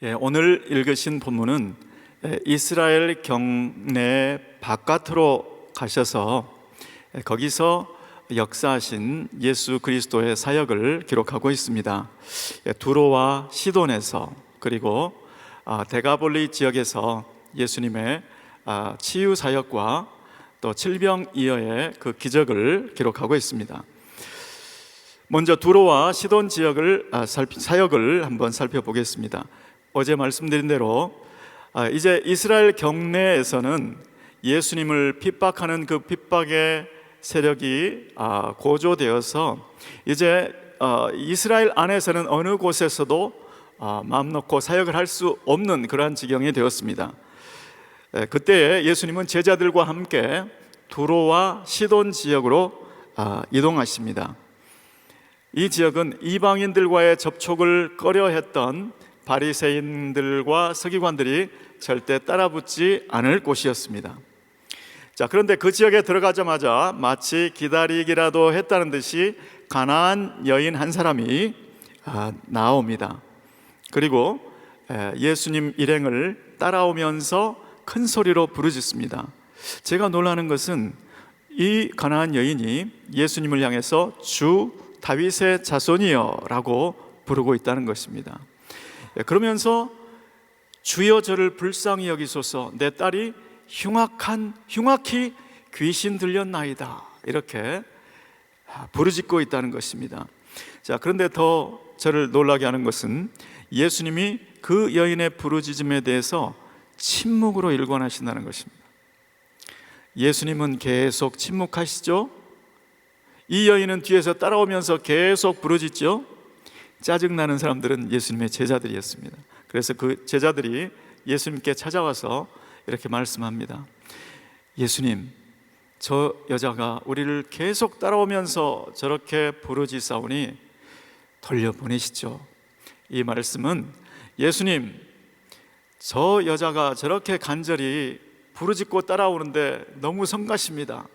오늘 읽으신 본문은 이스라엘 경내 바깥으로 가셔서 거기서 역사하신 예수 그리스도의 사역을 기록하고 있습니다. 두로와 시돈에서 그리고 데가볼리 지역에서 예수님의 치유 사역과 또 질병이어의 그 기적을 기록하고 있습니다. 먼저 두로와 시돈 지역을 사역을 한번 살펴보겠습니다. 어제 말씀드린 대로 이제 이스라엘 경내에서는 예수님을 핍박하는 그 핍박의 세력이 고조되어서 이제 이스라엘 안에서는 어느 곳에서도 마음 놓고 사역을 할 수 없는 그러한 지경이 되었습니다. 그때 예수님은 제자들과 함께 두로와 시돈 지역으로 이동하십니다. 이 지역은 이방인들과의 접촉을 꺼려했던 바리새인들과 서기관들이 절대 따라붙지 않을 곳이었습니다. 그런데 그 지역에 들어가자마자 마치 기다리기라도 했다는 듯이 가나안 여인 한 사람이 나옵니다. 그리고 예수님 일행을 따라오면서 큰 소리로 부르짖습니다. 제가 놀라는 것은 이 가나안 여인이 예수님을 향해서 주 다윗의 자손이여 라고 부르고 있다는 것입니다. 그러면서 주여 저를 불쌍히 여기소서, 내 딸이 흉악히 귀신 들렸나이다, 이렇게 부르짖고 있다는 것입니다. 그런데 더 저를 놀라게 하는 것은 예수님이 그 여인의 부르짖음에 대해서 침묵으로 일관하신다는 것입니다. 예수님은 계속 침묵하시죠. 이 여인은 뒤에서 따라오면서 계속 부르짖죠. 짜증나는 사람들은 예수님의 제자들이었습니다. 그래서 그 제자들이 예수님께 찾아와서 이렇게 말씀합니다. 예수님, 저 여자가 우리를 계속 따라오면서 저렇게 부르짖사오니 돌려보내시죠. 이 말씀은 예수님, 저 여자가 저렇게 간절히 부르짖고 따라오는데 너무 성가십니다.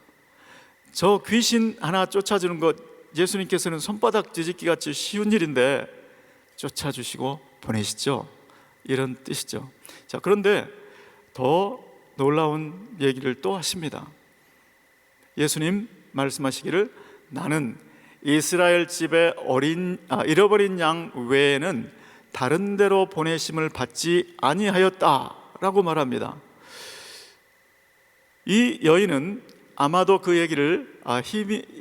저 귀신 하나 쫓아주는 것 예수님께서는 손바닥 뒤집기 같이 쉬운 일인데 쫓아주시고 보내시죠, 이런 뜻이죠. 그런데 더 놀라운 얘기를 또 하십니다. 예수님 말씀하시기를 나는 이스라엘 집에 잃어버린 양 외에는 다른 데로 보내심을 받지 아니하였다라고 말합니다. 이 여인은 아마도 그 얘기를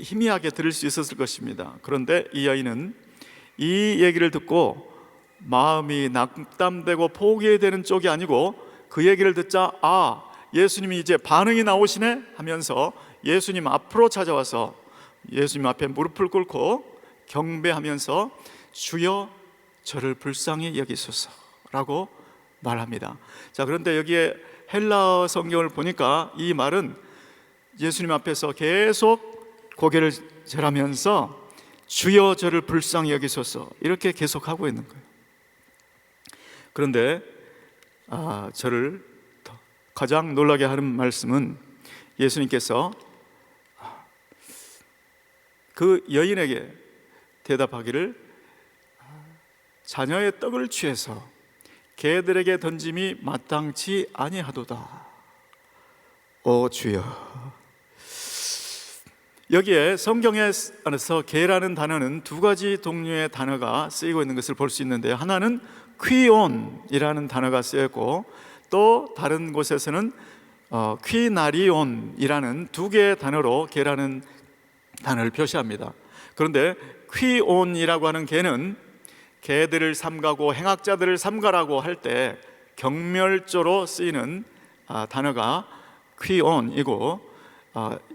희미하게 들을 수 있었을 것입니다. 그런데 이 여인은 이 얘기를 듣고 마음이 낙담되고 포기되는 쪽이 아니고 그 얘기를 듣자 예수님이 이제 반응이 나오시네 하면서 예수님 앞으로 찾아와서 예수님 앞에 무릎을 꿇고 경배하면서 주여 저를 불쌍히 여기소서라고 말합니다. 그런데 여기에 헬라어 성경을 보니까 이 말은 예수님 앞에서 계속 고개를 절하면서 주여 저를 불쌍히 여기소서 이렇게 계속하고 있는 거예요. 그런데 저를 가장 놀라게 하는 말씀은 예수님께서 그 여인에게 대답하기를 자녀의 떡을 취해서 개들에게 던짐이 마땅치 아니하도다. 오 주여. 여기에 성경에서 개라는 단어는 두 가지 종류의 단어가 쓰이고 있는 것을 볼 수 있는데요. 하나는 퀴온이라는 단어가 쓰였고 또 다른 곳에서는 퀴나리온이라는 두 개의 단어로 개라는 단어를 표시합니다. 그런데 퀴온이라고 하는 개는 개들을 삼가고 행악자들을 삼가라고 할 때 경멸조로 쓰이는 단어가 퀴온이고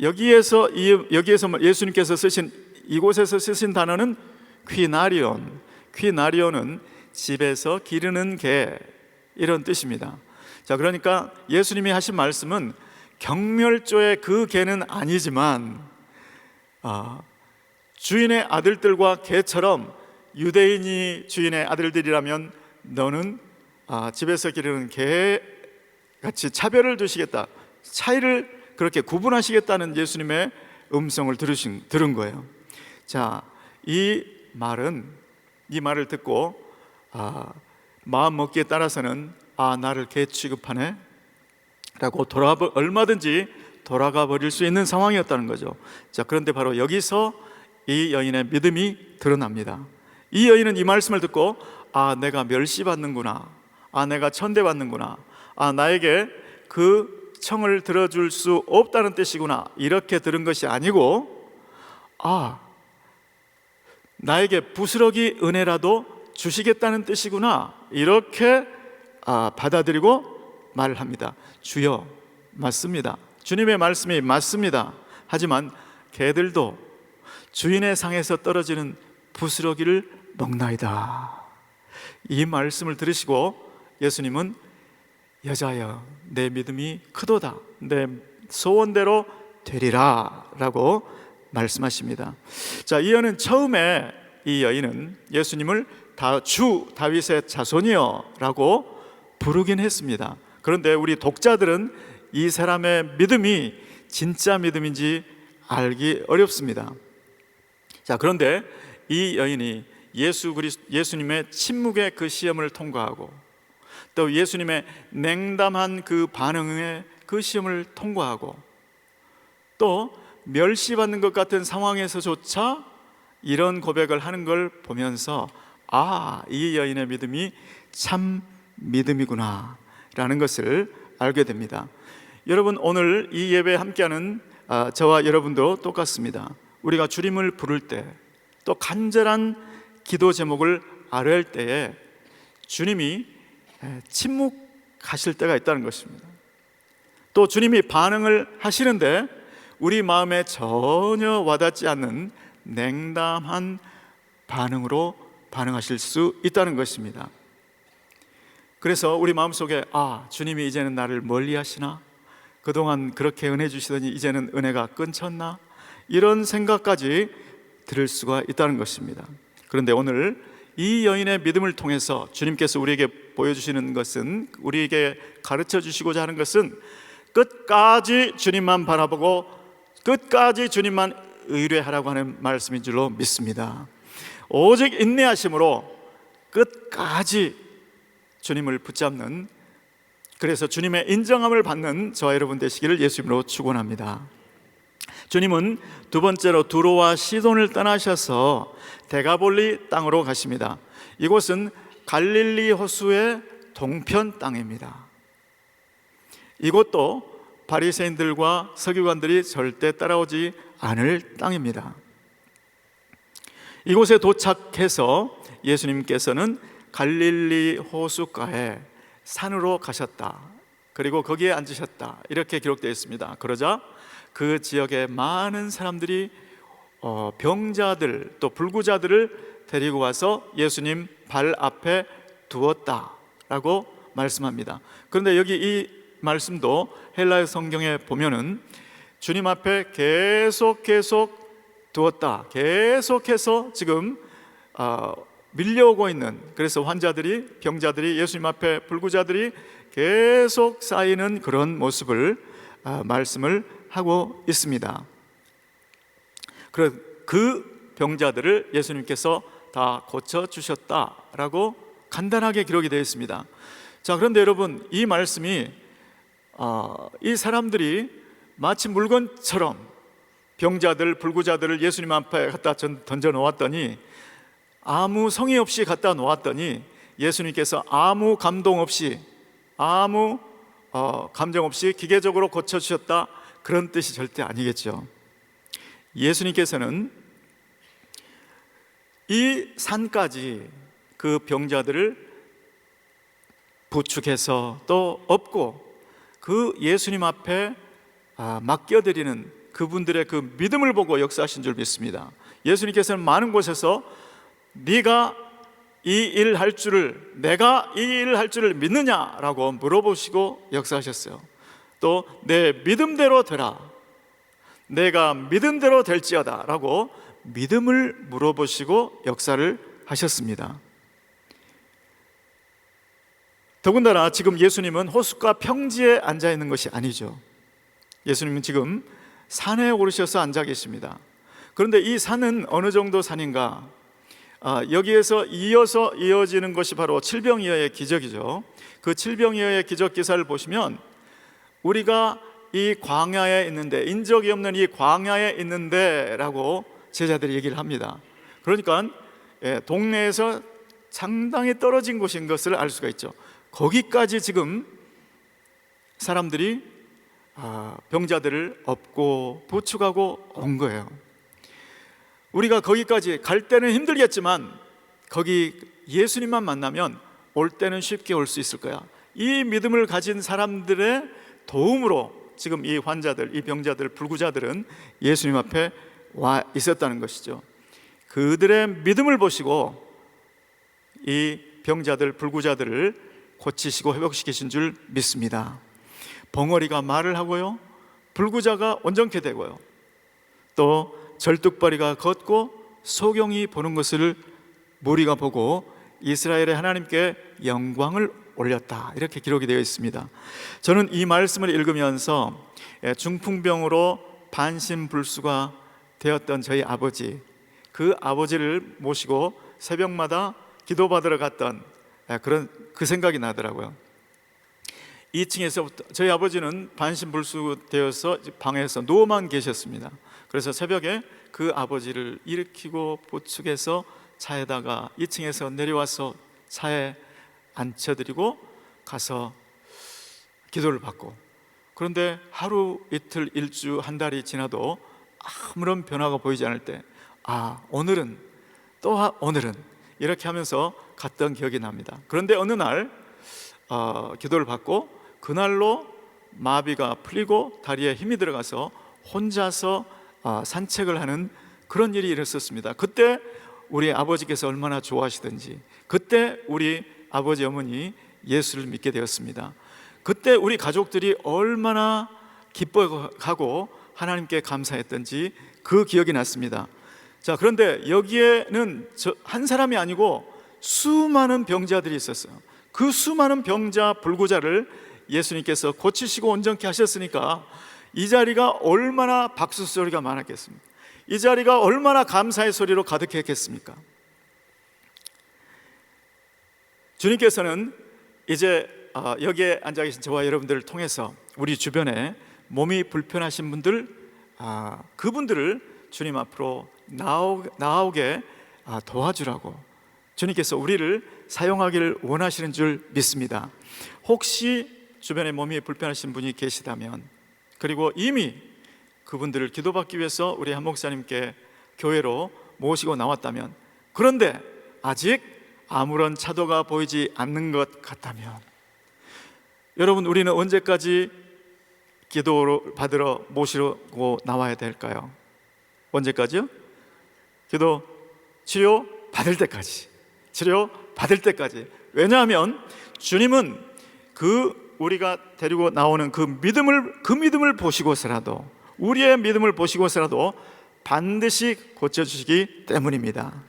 여기에서 예수님께서 쓰신 이곳에서 쓰신 단어는 퀴나리온은 집에서 기르는 개, 이런 뜻입니다. 그러니까 예수님이 하신 말씀은 경멸조의 그 개는 아니지만 주인의 아들들과 개처럼 유대인이 주인의 아들들이라면 너는 집에서 기르는 개 같이 차별을 두시겠다, 차이를 그렇게 구분하시겠다는 예수님의 음성을 들은 거예요. 이 말을 듣고 마음 먹기에 따라서는 나를 개 취급하네 라고 얼마든지 돌아가 버릴 수 있는 상황이었다는 거죠. 자, 그런데 바로 여기서 이 여인의 믿음이 드러납니다. 이 여인은 이 말씀을 듣고 내가 멸시받는구나, 내가 천대받는구나, 나에게 그 청을 들어줄 수 없다는 뜻이구나, 이렇게 들은 것이 아니고 나에게 부스러기 은혜라도 주시겠다는 뜻이구나, 이렇게 받아들이고 말을 합니다. 주여, 맞습니다. 주님의 말씀이 맞습니다. 하지만 개들도 주인의 상에서 떨어지는 부스러기를 먹나이다. 이 말씀을 들으시고 예수님은 여자여, 내 믿음이 크도다, 내 소원대로 되리라 라고 말씀하십니다. 자, 이 여인은 처음에 이 여인은 예수님을 주 다윗의 자손이여 라고 부르긴 했습니다. 그런데 우리 독자들은 이 사람의 믿음이 진짜 믿음인지 알기 어렵습니다. 자, 그런데 이 여인이 예수님의 침묵의 그 시험을 통과하고 또 예수님의 냉담한 그 반응에 그 시험을 통과하고 또 멸시받는 것 같은 상황에서조차 이런 고백을 하는 걸 보면서 이 여인의 믿음이 참 믿음이구나 라는 것을 알게 됩니다. 여러분, 오늘 이 예배에 함께하는 저와 여러분도 똑같습니다. 우리가 주님을 부를 때, 또 간절한 기도 제목을 아뢰할 때에 주님이 침묵하실 때가 있다는 것입니다. 또 주님이 반응을 하시는데 우리 마음에 전혀 와닿지 않는 냉담한 반응으로 반응하실 수 있다는 것입니다. 그래서 우리 마음속에 주님이 이제는 나를 멀리 하시나? 그동안 그렇게 은혜 주시더니 이제는 은혜가 끊쳤나? 이런 생각까지 들을 수가 있다는 것입니다. 그런데 오늘 이 여인의 믿음을 통해서 주님께서 우리에게 보여주시는 것은, 우리에게 가르쳐 주시고자 하는 것은 끝까지 주님만 바라보고 끝까지 주님만 의뢰하라고 하는 말씀인 줄로 믿습니다. 오직 인내하심으로 끝까지 주님을 붙잡는, 그래서 주님의 인정함을 받는 저와 여러분 되시기를 예수님으로 축원합니다. 주님은 두 번째로 두로와 시돈을 떠나셔서 데가볼리 땅으로 가십니다. 이곳은 갈릴리 호수의 동편 땅입니다. 이곳도 바리새인들과 서기관들이 절대 따라오지 않을 땅입니다. 이곳에 도착해서 예수님께서는 갈릴리 호수가에 산으로 가셨다, 그리고 거기에 앉으셨다, 이렇게 기록되어 있습니다. 그러자 그 지역의 많은 사람들이 병자들 또 불구자들을 데리고 와서 예수님 발 앞에 두었다라고 말씀합니다. 그런데 여기 이 말씀도 헬라어 성경에 보면은 주님 앞에 계속 두었다, 계속해서 지금 밀려오고 있는, 그래서 환자들이, 병자들이, 예수님 앞에 불구자들이 계속 쌓이는 그런 모습을 말씀을 하고 있습니다. 그 병자들을 예수님께서 다 고쳐주셨다라고 간단하게 기록이 되어 있습니다. 자, 그런데 여러분, 이 말씀이 이 사람들이 마치 물건처럼 병자들, 불구자들을 예수님 앞에 갖다 던져 놓았더니, 아무 성의 없이 갖다 놓았더니 예수님께서 아무 감동 없이, 아무 감정 없이 기계적으로 고쳐주셨다, 그런 뜻이 절대 아니겠죠. 예수님께서는 이 산까지 그 병자들을 부축해서 또 업고 그 예수님 앞에 맡겨드리는 그분들의 그 믿음을 보고 역사하신 줄 믿습니다. 예수님께서는 많은 곳에서 네가 이 일 할 줄을, 내가 이 일을 할 줄을 믿느냐라고 물어보시고 역사하셨어요. 또 내 믿음대로 되라, 내가 믿은 대로 될지어다 라고 믿음을 물어보시고 역사를 하셨습니다. 더군다나 지금 예수님은 호숫가 평지에 앉아 있는 것이 아니죠. 예수님은 지금 산에 오르셔서 앉아 계십니다. 그런데 이 산은 어느 정도 산인가? 여기에서 이어지는 것이 바로 칠병이어의 기적이죠. 그 칠병이어의 기적 기사를 보시면 우리가 이 광야에 있는데, 인적이 없는 이 광야에 있는데 라고 제자들이 얘기를 합니다. 그러니까 동네에서 상당히 떨어진 곳인 것을 알 수가 있죠. 거기까지 지금 사람들이 병자들을 업고 부축하고 온 거예요. 우리가 거기까지 갈 때는 힘들겠지만 거기 예수님만 만나면 올 때는 쉽게 올 수 있을 거야. 이 믿음을 가진 사람들의 도움으로 지금 이 환자들, 이 병자들, 불구자들은 예수님 앞에 와 있었다는 것이죠. 그들의 믿음을 보시고 이 병자들, 불구자들을 고치시고 회복시키신 줄 믿습니다. 벙어리가 말을 하고요, 불구자가 온전케 되고요, 또 절뚝발이가 걷고 소경이 보는 것을 무리가 보고 이스라엘의 하나님께 영광을 올렸다, 이렇게 기록이 되어 있습니다. 저는 이 말씀을 읽으면서 중풍병으로 반신불수가 되었던 저희 아버지, 그 아버지를 모시고 새벽마다 기도받으러 갔던 그 생각이 나더라고요. 2층에서부터 저희 아버지는 반신불수 되어서 방에서 누워만 계셨습니다. 그래서 새벽에 그 아버지를 일으키고 부축해서 차에다가 2층에서 내려와서 차에 앉혀드리고 가서 기도를 받고, 그런데 하루, 이틀, 일주, 한 달이 지나도 아무런 변화가 보이지 않을 때 오늘은 이렇게 하면서 갔던 기억이 납니다. 그런데 어느 날 기도를 받고 그날로 마비가 풀리고 다리에 힘이 들어가서 혼자서 산책을 하는 그런 일이 일어섰습니다. 그때 우리 아버지께서 얼마나 좋아하시던지, 그때 우리 아버지 어머니 예수를 믿게 되었습니다. 그때 우리 가족들이 얼마나 기뻐하고 하나님께 감사했던지 그 기억이 났습니다. 자, 그런데 여기에는 한 사람이 아니고 수많은 병자들이 있었어요. 그 수많은 병자, 불구자를 예수님께서 고치시고 온전케 하셨으니까 이 자리가 얼마나 박수 소리가 많았겠습니까? 이 자리가 얼마나 감사의 소리로 가득했겠습니까? 주님께서는 이제 여기에 앉아 계신 저와 여러분들을 통해서 우리 주변에 몸이 불편하신 분들, 그분들을 주님 앞으로 나오게 도와주라고 주님께서 우리를 사용하기를 원하시는 줄 믿습니다. 혹시 주변에 몸이 불편하신 분이 계시다면, 그리고 이미 그분들을 기도받기 위해서 우리 한 목사님께 교회로 모시고 나왔다면, 그런데 아직 아무런 차도가 보이지 않는 것 같다면, 여러분, 우리는 언제까지 기도를 받으러 모시고 나와야 될까요? 언제까지요? 기도 치료 받을 때까지, 치료 받을 때까지. 왜냐하면 주님은 우리가 데리고 나오는 그 믿음을 보시고서라도, 우리의 믿음을 보시고서라도 반드시 고쳐주시기 때문입니다.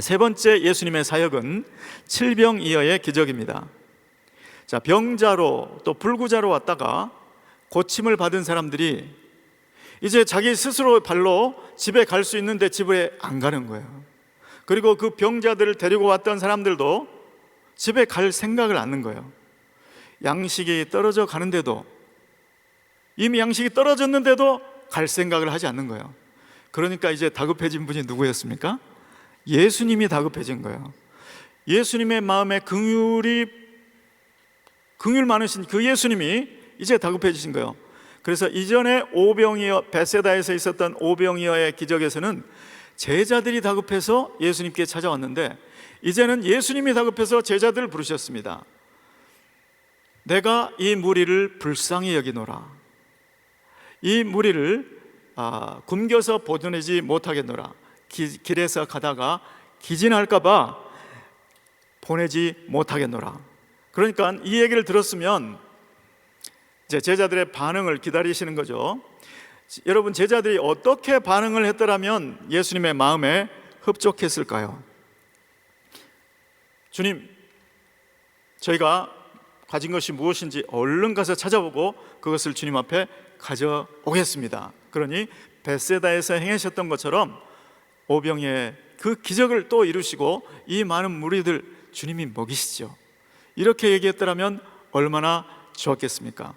세 번째 예수님의 사역은 칠병이어의 기적입니다. 자, 병자로 또 불구자로 왔다가 고침을 받은 사람들이 이제 자기 스스로 발로 집에 갈 수 있는데 집에 안 가는 거예요. 그리고 그 병자들을 데리고 왔던 사람들도 집에 갈 생각을 안 하는 거예요. 양식이 떨어져 가는데도, 이미 양식이 떨어졌는데도 갈 생각을 하지 않는 거예요. 그러니까 이제 다급해진 분이 누구였습니까? 예수님이 다급해진 거예요. 예수님의 마음에 긍휼 많으신 그 예수님이 이제 다급해지신 거예요. 그래서 이전에 오병이어, 베세다에서 있었던 오병이어의 기적에서는 제자들이 다급해서 예수님께 찾아왔는데, 이제는 예수님이 다급해서 제자들을 부르셨습니다. 내가 이 무리를 불쌍히 여기노라. 이 무리를 굶겨서 보존하지 못하겠노라. 길에서 가다가 기진할까봐 보내지 못하겠노라. 그러니까 이 얘기를 들었으면 이제 제자들의 반응을 기다리시는 거죠. 여러분, 제자들이 어떻게 반응을 했더라면 예수님의 마음에 흡족했을까요? 주님, 저희가 가진 것이 무엇인지 얼른 가서 찾아보고 그것을 주님 앞에 가져오겠습니다. 그러니 베세다에서 행하셨던 것처럼 오병이의 그 기적을 또 이루시고 이 많은 무리들 주님이 먹이시죠. 이렇게 얘기했더라면 얼마나 좋았겠습니까?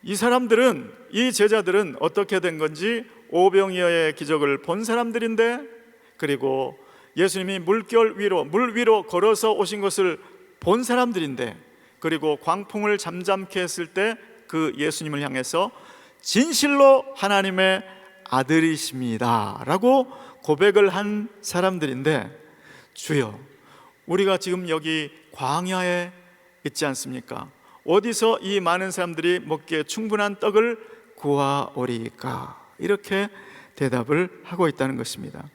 이 사람들은, 이 제자들은 어떻게 된 건지 오병이어의 기적을 본 사람들인데, 그리고 예수님이 물 위로 걸어서 오신 것을 본 사람들인데, 그리고 광풍을 잠잠케 했을 때 그 예수님을 향해서 진실로 하나님의 아들이십니다 라고 고백을 한 사람들인데, 주여, 우리가 지금 여기 광야에 있지 않습니까? 어디서 이 많은 사람들이 먹기에 충분한 떡을 구하오리까? 이렇게 대답을 하고 있다는 것입니다.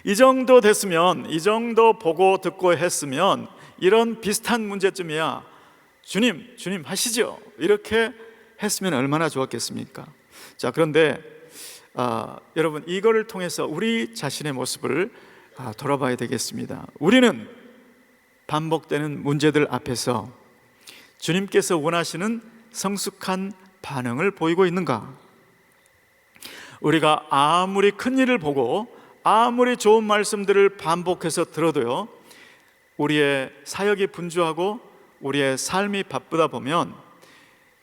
이 정도 됐으면, 이 정도 보고 듣고 했으면 이런 비슷한 문제쯤이야 주님 하시죠, 이렇게 했으면 얼마나 좋았겠습니까? 자, 그런데 여러분, 이거를 통해서 우리 자신의 모습을 돌아봐야 되겠습니다. 우리는 반복되는 문제들 앞에서 주님께서 원하시는 성숙한 반응을 보이고 있는가? 우리가 아무리 큰 일을 보고 아무리 좋은 말씀들을 반복해서 들어도요, 우리의 사역이 분주하고 우리의 삶이 바쁘다 보면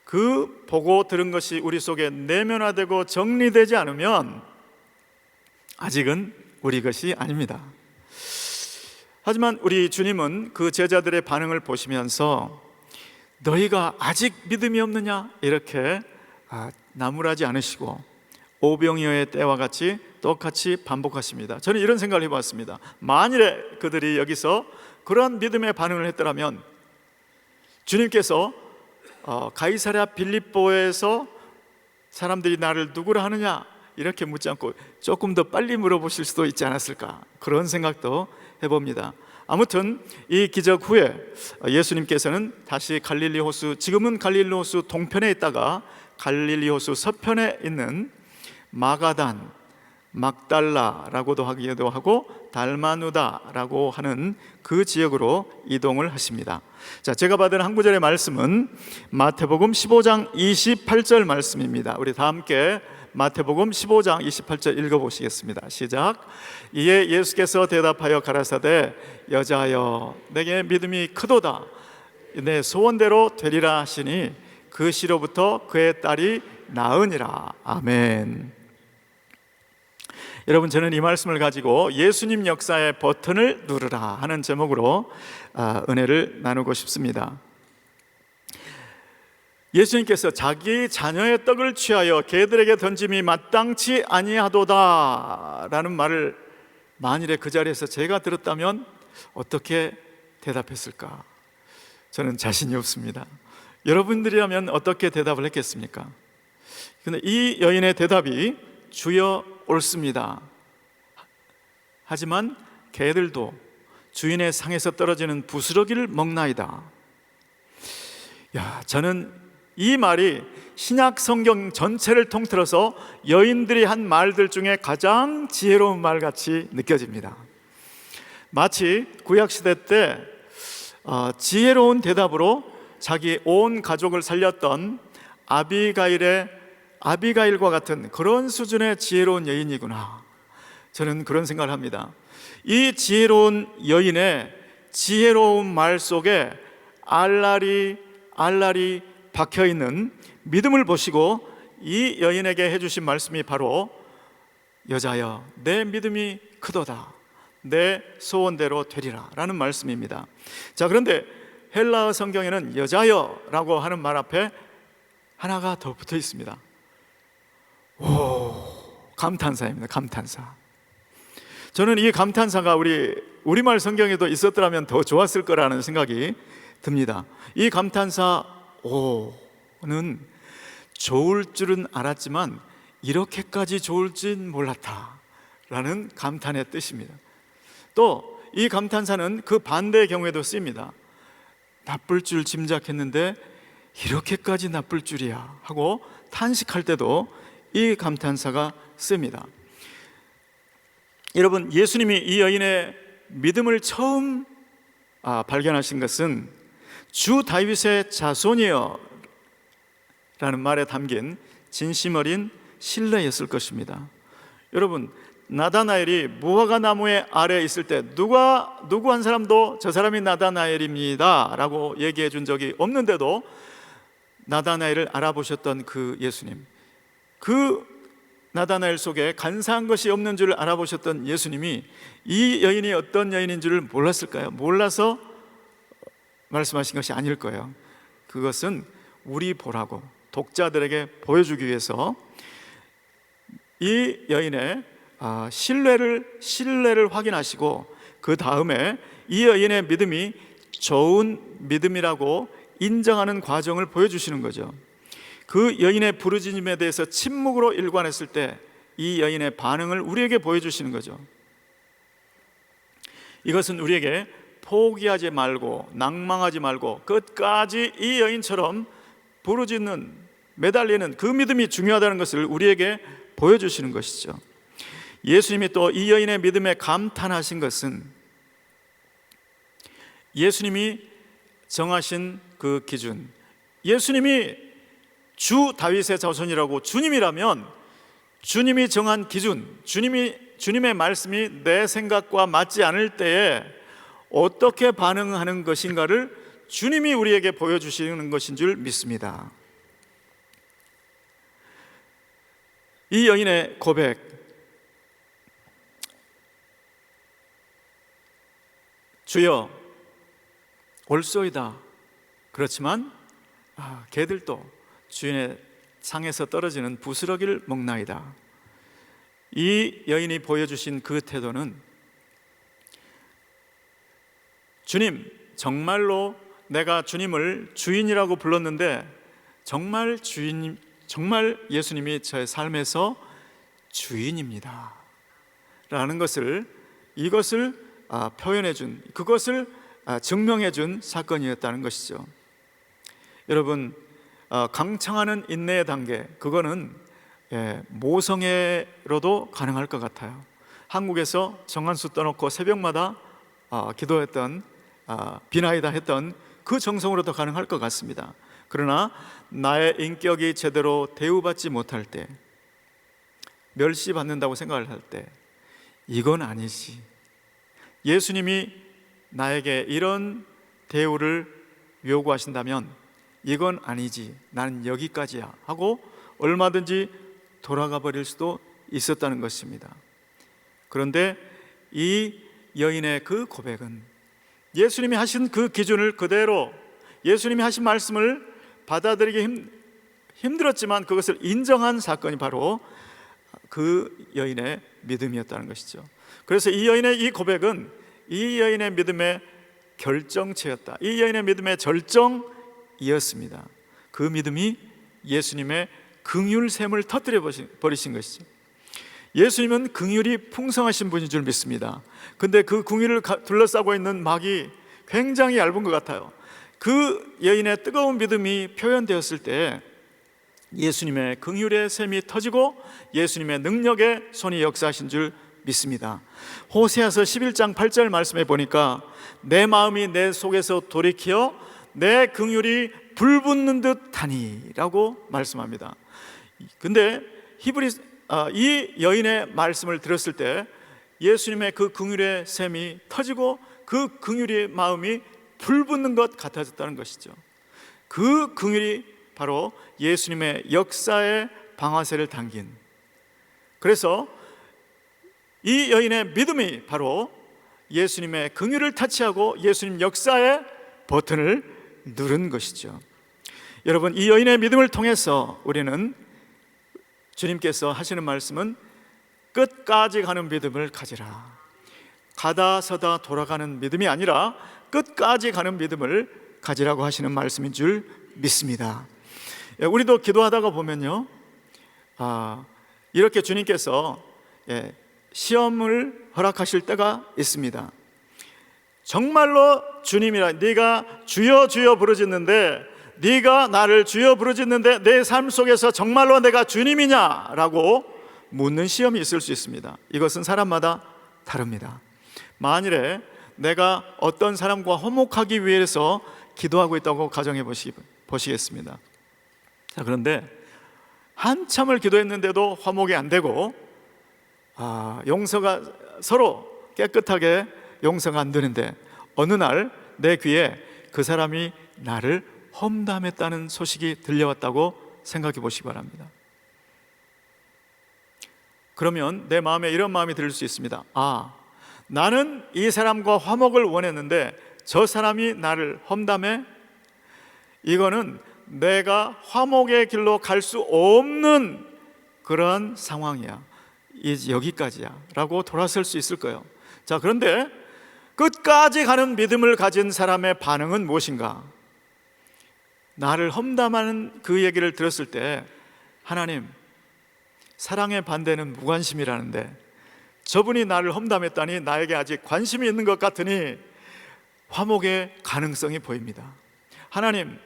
그 보고 들은 것이 우리 속에 내면화되고 정리되지 않으면 아직은 우리 것이 아닙니다. 하지만 우리 주님은 그 제자들의 반응을 보시면서 너희가 아직 믿음이 없느냐? 이렇게 나무라지 않으시고 오병이어의 때와 같이 똑같이 반복하십니다. 저는 이런 생각을 해봤습니다. 만일에 그들이 여기서 그러한 믿음의 반응을 했더라면 주님께서 가이사랴 빌립보에서 사람들이 나를 누구라 하느냐 이렇게 묻지 않고 조금 더 빨리 물어보실 수도 있지 않았을까, 그런 생각도 해봅니다. 아무튼 이 기적 후에 예수님께서는 다시 갈릴리 호수, 지금은 갈릴리 호수 동편에 있다가 갈릴리 호수 서편에 있는 마가단, 막달라라고도 하기도 하고 달마누다라고 하는 그 지역으로 이동을 하십니다. 자, 제가 받은 한 구절의 말씀은 마태복음 15장 28절 말씀입니다. 우리 다 함께 마태복음 15장 28절 읽어보시겠습니다. 시작. 이에 예수께서 대답하여 가라사대 여자여 내게 믿음이 크도다, 내 소원대로 되리라 하시니 그 시로부터 그의 딸이 나으니라. 아멘. 여러분, 저는 이 말씀을 가지고 예수님 역사의 버튼을 누르라 하는 제목으로 은혜를 나누고 싶습니다. 예수님께서 자기 자녀의 떡을 취하여 개들에게 던짐이 마땅치 아니하도다 라는 말을 만일에 그 자리에서 제가 들었다면 어떻게 대답했을까? 저는 자신이 없습니다. 여러분들이라면 어떻게 대답을 했겠습니까? 근데 이 여인의 대답이 주여 옳습니다. 하지만 개들도 주인의 상에서 떨어지는 부스러기를 먹나이다. 저는 이 말이 신약 성경 전체를 통틀어서 여인들이 한 말들 중에 가장 지혜로운 말 같이 느껴집니다. 마치 구약시대 때 지혜로운 대답으로 자기 온 가족을 살렸던 아비가일과 같은 그런 수준의 지혜로운 여인이구나, 저는 그런 생각을 합니다. 이 지혜로운 여인의 지혜로운 말 속에 알랄이 박혀있는 믿음을 보시고 이 여인에게 해주신 말씀이 바로 여자여 내 믿음이 크도다, 내 소원대로 되리라 라는 말씀입니다. 자, 그런데 헬라어 성경에는 여자여 라고 하는 말 앞에 하나가 더 붙어 있습니다. 감탄사입니다. 감탄사. 저는 이 감탄사가 우리말 성경에도 있었더라면 더 좋았을 거라는 생각이 듭니다. 이 감탄사 오는 좋을 줄은 알았지만 이렇게까지 좋을 줄 몰랐다 라는 감탄의 뜻입니다. 또 이 감탄사는 그 반대의 경우에도 쓰입니다. 나쁠 줄 짐작했는데 이렇게까지 나쁠 줄이야 하고 탄식할 때도 이 감탄사가 씁니다. 여러분, 예수님이 이 여인의 믿음을 처음 발견하신 것은 주 다윗의 자손이여 라는 말에 담긴 진심 어린 신뢰였을 것입니다. 여러분, 나다나엘이 무화과 나무의 아래에 있을 때 누구 한 사람도 저 사람이 나다나엘입니다 라고 얘기해 준 적이 없는데도 나다나엘을 알아보셨던 그 예수님, 그 나다나엘 속에 간사한 것이 없는 줄 알아보셨던 예수님이 이 여인이 어떤 여인인 줄 몰랐을까요? 몰라서 말씀하신 것이 아닐 거예요. 그것은 우리 보라고, 독자들에게 보여주기 위해서 이 여인의 신뢰를 확인하시고, 그 다음에 이 여인의 믿음이 좋은 믿음이라고 인정하는 과정을 보여주시는 거죠. 그 여인의 부르짖음에 대해서 침묵으로 일관했을 때 이 여인의 반응을 우리에게 보여주시는 거죠. 이것은 우리에게 포기하지 말고 낭망하지 말고 끝까지 이 여인처럼 부르짖는, 매달리는 그 믿음이 중요하다는 것을 우리에게 보여주시는 것이죠. 예수님이 또 이 여인의 믿음에 감탄하신 것은 예수님이 정하신 그 기준, 예수님이 주 다윗의 자손이라고 주님이라면 주님이 정한 기준, 주님의 말씀이 내 생각과 맞지 않을 때에 어떻게 반응하는 것인가를 주님이 우리에게 보여주시는 것인 줄 믿습니다. 이 여인의 고백, 주여 올소이다. 그렇지만 개들도 주인의 상에서 떨어지는 부스러기를 먹나이다. 이 여인이 보여주신 그 태도는 주님, 정말로 내가 주님을 주인이라고 불렀는데 정말 예수님이 저의 삶에서 주인입니다 라는 것을, 이것을 표현해 준, 그것을 증명해 준 사건이었다는 것이죠. 여러분, 강창하는 인내의 단계, 그거는 모성애로도 가능할 것 같아요. 한국에서 정한수 떠놓고 새벽마다 기도했던, 비나이다 했던 그 정성으로도 가능할 것 같습니다. 그러나 나의 인격이 제대로 대우받지 못할 때, 멸시받는다고 생각을 할 때, 이건 아니지, 예수님이 나에게 이런 대우를 요구하신다면 이건 아니지, 나는 여기까지야 하고 얼마든지 돌아가 버릴 수도 있었다는 것입니다. 그런데 이 여인의 그 고백은 예수님이 하신 그 기준을 그대로, 예수님이 하신 말씀을 받아들이기 힘들었지만 그것을 인정한 사건이 바로 그 여인의 믿음이었다는 것이죠. 그래서 이 여인의 이 고백은 이 여인의 믿음의 결정체였다, 이 여인의 믿음의 절정이었습니다. 그 믿음이 예수님의 긍휼샘을 터뜨려 버리신 것이죠. 예수님은 긍휼이 풍성하신 분인 줄 믿습니다. 근데 그 긍휼을 둘러싸고 있는 막이 굉장히 얇은 것 같아요. 그 여인의 뜨거운 믿음이 표현되었을 때 예수님의 긍휼의 샘이 터지고 예수님의 능력의 손이 역사하신 줄 믿습니다. 호세아서 11장 8절 말씀에 보니까 내 마음이 내 속에서 돌이켜 내 긍휼이 불붙는 듯하니 라고 말씀합니다. 근데 이 여인의 말씀을 들었을 때 예수님의 그 긍휼의 샘이 터지고 그 긍휼의 마음이 불붙는 것 같아졌다는 것이죠. 그 긍휼이 바로 예수님의 역사의 방아쇠를 당긴, 그래서 이 여인의 믿음이 바로 예수님의 긍휼을 타치하고 예수님 역사의 버튼을 누른 것이죠. 여러분, 이 여인의 믿음을 통해서 우리는, 주님께서 하시는 말씀은 끝까지 가는 믿음을 가지라, 가다 서다 돌아가는 믿음이 아니라 끝까지 가는 믿음을 가지라고 하시는 말씀인 줄 믿습니다. 우리도 기도하다가 보면요, 이렇게 주님께서 시험을 허락하실 때가 있습니다. 정말로 주님이라, 네가 주여 주여 부르짖는데, 네가 나를 주여 부르짖는데 내 삶 속에서 정말로 내가 주님이냐라고 묻는 시험이 있을 수 있습니다. 이것은 사람마다 다릅니다. 만일에 내가 어떤 사람과 화목하기 위해서 기도하고 있다고 가정해 보시겠습니다. 자, 그런데 한참을 기도했는데도 화목이 안 되고 용서가 서로 깨끗하게 용서가 안 되는데 어느 날 내 귀에 그 사람이 나를 험담했다는 소식이 들려왔다고 생각해 보시기 바랍니다. 그러면 내 마음에 이런 마음이 들 수 있습니다. 나는 이 사람과 화목을 원했는데 저 사람이 나를 험담해? 이거는 내가 화목의 길로 갈 수 없는 그런 상황이야. 여기까지야 라고 돌아설 수 있을 거예요. 자, 그런데 끝까지 가는 믿음을 가진 사람의 반응은 무엇인가? 나를 험담하는 그 얘기를 들었을 때, 하나님, 사랑의 반대는 무관심이라는데 저분이 나를 험담했다니 나에게 아직 관심이 있는 것 같으니 화목의 가능성이 보입니다. 하나님,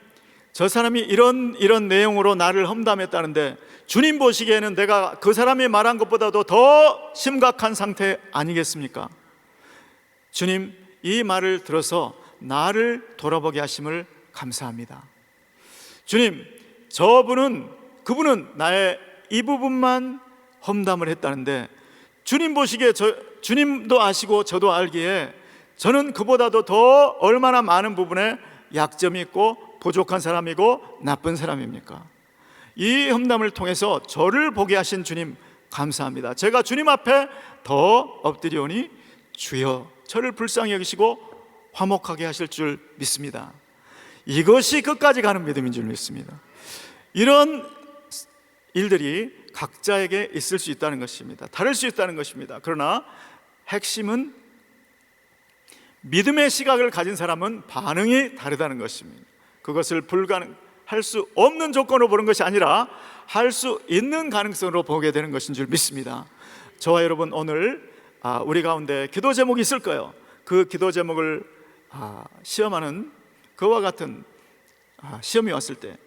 저 사람이 이런 내용으로 나를 험담했다는데 주님 보시기에는 내가 그 사람이 말한 것보다도 더 심각한 상태 아니겠습니까? 주님, 이 말을 들어서 나를 돌아보게 하심을 감사합니다. 주님, 그분은 나의 이 부분만 험담을 했다는데 주님 보시기에 주님도 아시고 저도 알기에 저는 그보다도 더 얼마나 많은 부분에 약점이 있고 부족한 사람이고 나쁜 사람입니까? 이 험담을 통해서 저를 보게 하신 주님 감사합니다. 제가 주님 앞에 더 엎드리오니 주여 저를 불쌍히 여기시고 화목하게 하실 줄 믿습니다. 이것이 끝까지 가는 믿음인 줄 믿습니다. 이런 일들이 각자에게 있을 수 있다는 것입니다. 다를 수 있다는 것입니다. 그러나 핵심은 믿음의 시각을 가진 사람은 반응이 다르다는 것입니다. 그것을 할 수 없는 조건으로 보는 것이 아니라 할 수 있는 가능성으로 보게 되는 것인 줄 믿습니다. 저와 여러분, 오늘 우리 가운데 기도 제목이 있을 거예요. 그 기도 제목을 시험하는 그와 같은 시험이 왔을 때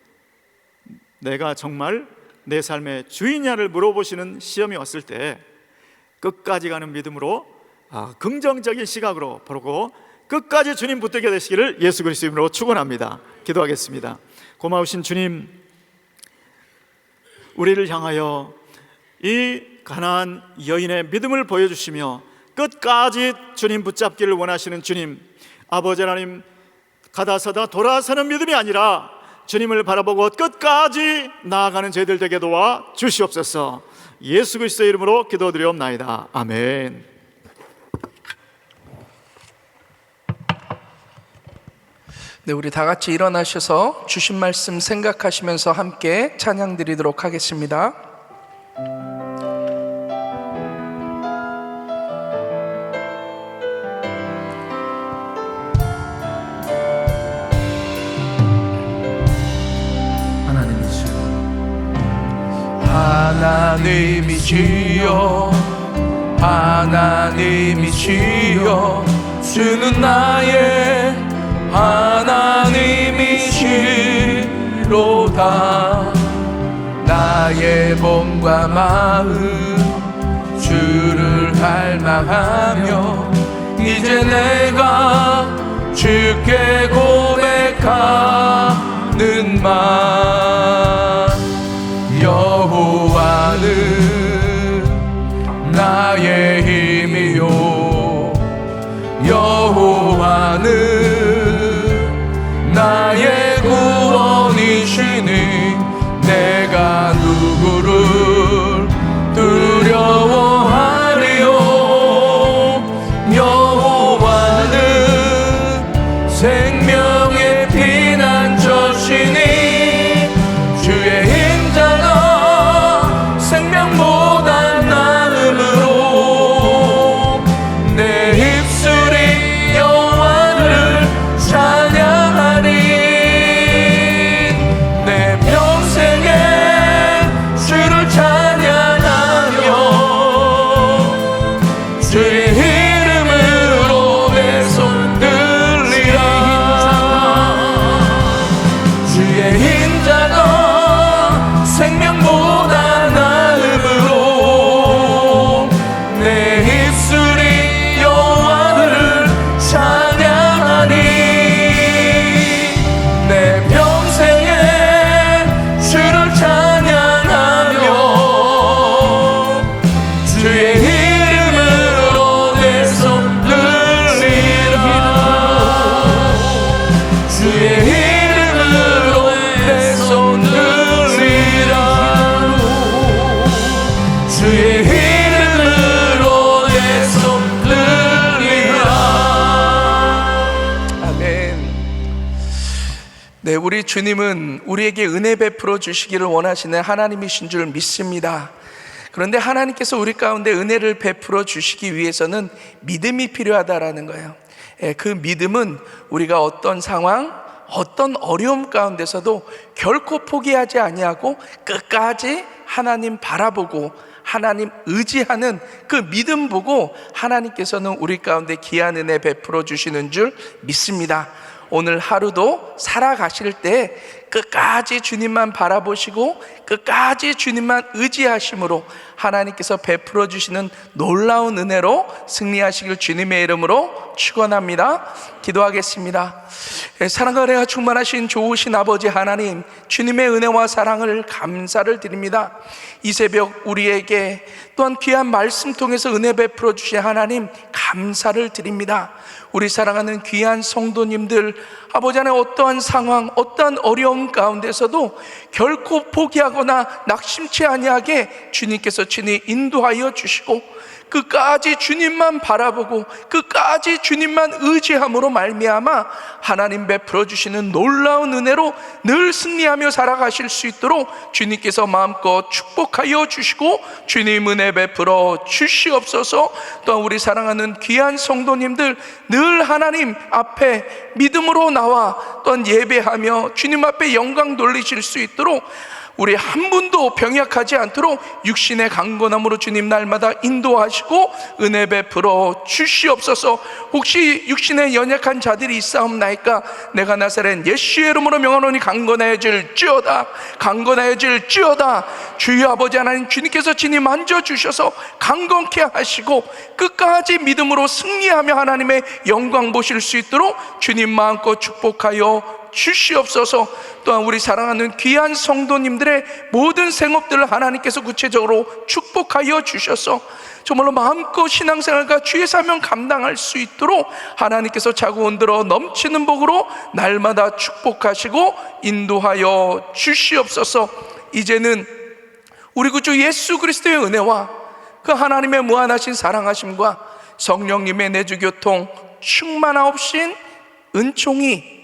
내가 정말 내 삶의 주인이냐를 물어보시는 시험이 왔을 때 끝까지 가는 믿음으로 긍정적인 시각으로 보고 끝까지 주님 붙들게 되시기를 예수 그리스도 이름으로 축원합니다. 기도하겠습니다. 고마우신 주님, 우리를 향하여 이 가나안 여인의 믿음을 보여주시며 끝까지 주님 붙잡기를 원하시는 주님, 아버지 하나님, 가다서다 돌아서는 믿음이 아니라 주님을 바라보고 끝까지 나아가는 저희들 되게 도와 주시옵소서. 예수 그리스도의 이름으로 기도드리옵나이다. 아멘. 네, 우리 다 같이 일어나셔서 주신 말씀 생각하시면서 함께 찬양 드리도록 하겠습니다. 하나님이시여, 하나님이시여, 주는 나의 하나님이시로다. 나의 몸과 마음 주를 갈망하며 이제 내가 주께 고백하는 말, 여호와는 나의 힘이요, 여호와는 나의 구원이시니 내가 누구를 두려워하리요. 여호와는 생명의 피난처시니 주의 인자가 생명보다 나음으로 내 입술이 여호와를 찬양하리. 내 네, 우리 주님은 우리에게 은혜 베풀어 주시기를 원하시는 하나님이신 줄 믿습니다. 그런데 하나님께서 우리 가운데 은혜를 베풀어 주시기 위해서는 믿음이 필요하다라는 거예요. 그 믿음은 우리가 어떤 상황, 어떤 어려움 가운데서도 결코 포기하지 아니하고 끝까지 하나님 바라보고 하나님 의지하는 그 믿음 보고 하나님께서는 우리 가운데 귀한 은혜 베풀어 주시는 줄 믿습니다. 오늘 하루도 살아가실 때 끝까지 주님만 바라보시고 끝까지 주님만 의지하심으로 하나님께서 베풀어 주시는 놀라운 은혜로 승리하시길 주님의 이름으로 축원합니다. 기도하겠습니다. 사랑과 은혜가 충만하신 좋으신 아버지 하나님, 주님의 은혜와 사랑을 감사를 드립니다. 이 새벽 우리에게 또한 귀한 말씀 통해서 은혜 베풀어 주신 하나님 감사를 드립니다. 우리 사랑하는 귀한 성도님들, 아버지 하나님 어떠한 상황, 어떠한 어려움 가운데서도 결코 포기하거나 낙심치 아니하게 주님께서 친히 인도하여 주시고 끝까지 주님만 바라보고 끝까지 주님만 의지함으로 말미암아 하나님 베풀어 주시는 놀라운 은혜로 늘 승리하며 살아가실 수 있도록 주님께서 마음껏 축복하여 주시고 주님 은혜 베풀어 주시옵소서. 또한 우리 사랑하는 귀한 성도님들 늘 하나님 앞에 믿음으로 나와 또한 예배하며 주님 앞에 영광 돌리실 수 있도록 우리 한 분도 병약하지 않도록 육신의 강건함으로 주님 날마다 인도하시고 은혜 베풀어 주시옵소서. 혹시 육신에 연약한 자들이 있사옵나이까? 내가 나사렛 예수의 이름으로 명하노니 강건하여질지어다, 강건하여질지어다. 주여 아버지 하나님, 주님께서 친히 만져주셔서 강건케 하시고 끝까지 믿음으로 승리하며 하나님의 영광 보실 수 있도록 주님 마음껏 축복하여 주시옵소서. 또한 우리 사랑하는 귀한 성도님들의 모든 생업들을 하나님께서 구체적으로 축복하여 주셔서 정말로 마음껏 신앙생활과 주의 사명 감당할 수 있도록 하나님께서 차고 온들어 넘치는 복으로 날마다 축복하시고 인도하여 주시옵소서. 이제는 우리 구주 예수 그리스도의 은혜와 그 하나님의 무한하신 사랑하심과 성령님의 내주교통 충만하옵신 은총이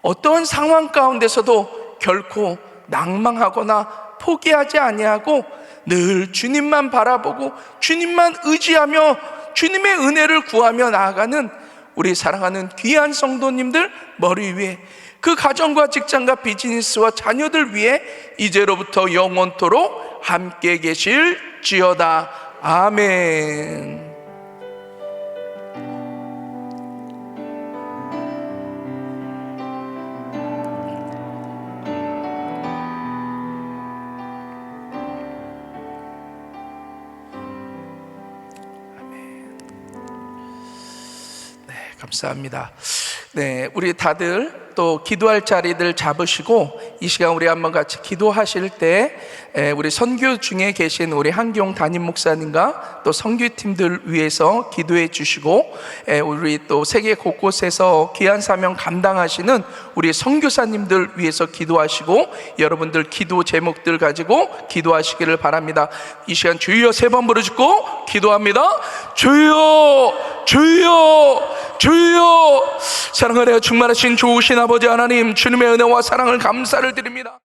어떠한 상황 가운데서도 결코 낭망하거나 포기하지 아니하고 늘 주님만 바라보고 주님만 의지하며 주님의 은혜를 구하며 나아가는 우리 사랑하는 귀한 성도님들 머리 위에, 그 가정과 직장과 비즈니스와 자녀들 위해 이제로부터 영원토록 함께 계실지어다. 아멘. 감사합니다. 네, 우리 다들 또 기도할 자리들 잡으시고 이 시간 우리 한번 같이 기도하실 때 우리 선교 중에 계신 우리 한기용 담임 목사님과 또 선교팀들 위해서 기도해 주시고 우리 또 세계 곳곳에서 귀한 사명 감당하시는 우리 선교사님들 위해서 기도하시고 여러분들 기도 제목들 가지고 기도하시기를 바랍니다. 이 시간 주여 3번 부르짖고 기도합니다. 주여, 주여, 주여. 사랑하여 충만하신 좋으신 아버지 하나님, 주님의 은혜와 사랑을 감사를 드립니다.